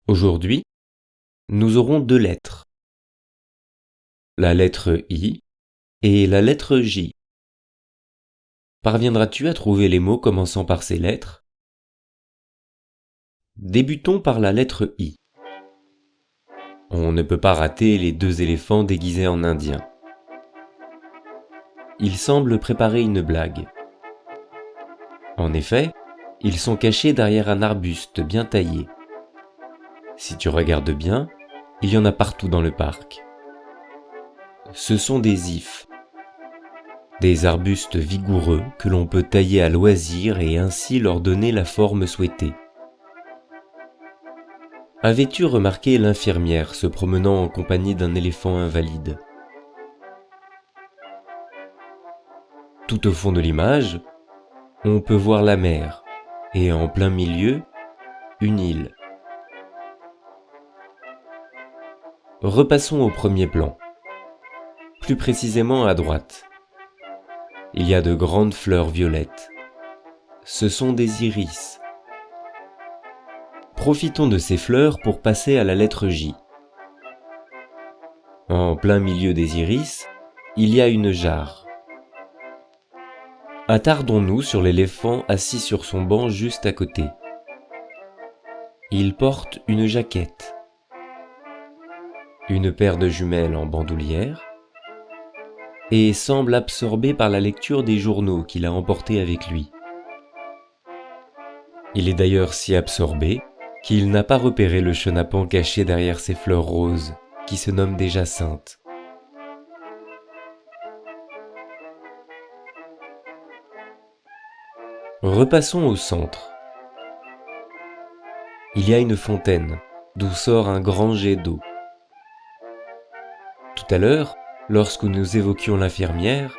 Aujourd'hui, nous aurons deux lettres, la lettre I et la lettre J. Parviendras-tu à trouver les mots commençant par ces lettres? Débutons par la lettre I. On ne peut pas rater les deux éléphants déguisés en indiens. Ils semblent préparer une blague. En effet, ils sont cachés derrière un arbuste bien taillé. Si tu regardes bien, il y en a partout dans le parc. Ce sont des ifs, des arbustes vigoureux que l'on peut tailler à loisir et ainsi leur donner la forme souhaitée. Avais-tu remarqué l'infirmière se promenant en compagnie d'un éléphant invalide? Tout au fond de l'image, on peut voir la mer et en plein milieu, une île. Repassons au premier plan, plus précisément à droite. Il y a de grandes fleurs violettes. Ce sont des iris. Profitons de ces fleurs pour passer à la lettre J. En plein milieu des iris, il y a une jarre. Attardons-nous sur l'éléphant assis sur son banc juste à côté. Il porte une jaquette, une paire de jumelles en bandoulière et semble absorbé par la lecture des journaux qu'il a emportés avec lui. Il est d'ailleurs si absorbé qu'il n'a pas repéré le chenapan caché derrière ses fleurs roses, qui se nomment des jacinthes. Repassons au centre. Il y a une fontaine, d'où sort un grand jet d'eau. Tout à l'heure, lorsque nous évoquions l'infirmière,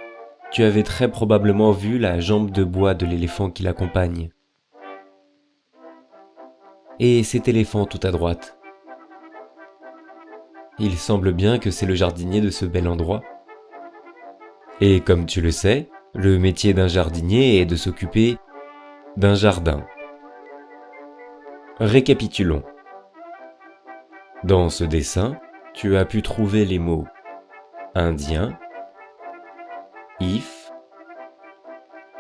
tu avais très probablement vu la jambe de bois de l'éléphant qui l'accompagne. Et cet éléphant tout à droite. Il semble bien que c'est le jardinier de ce bel endroit. Et comme tu le sais, le métier d'un jardinier est de s'occuper d'un jardin. Récapitulons. Dans ce dessin, tu as pu trouver les mots indien, if,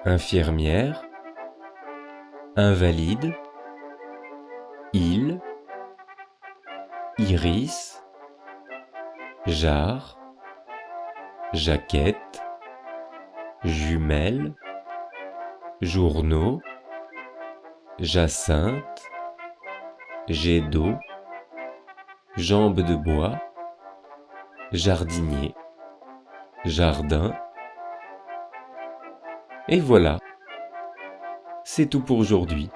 infirmière, invalide, île, iris, jarre, jaquette, jumelle, journaux, jacinthe, jet d'eau, jambe de bois, jardinier, jardin. Et voilà, c'est tout pour aujourd'hui.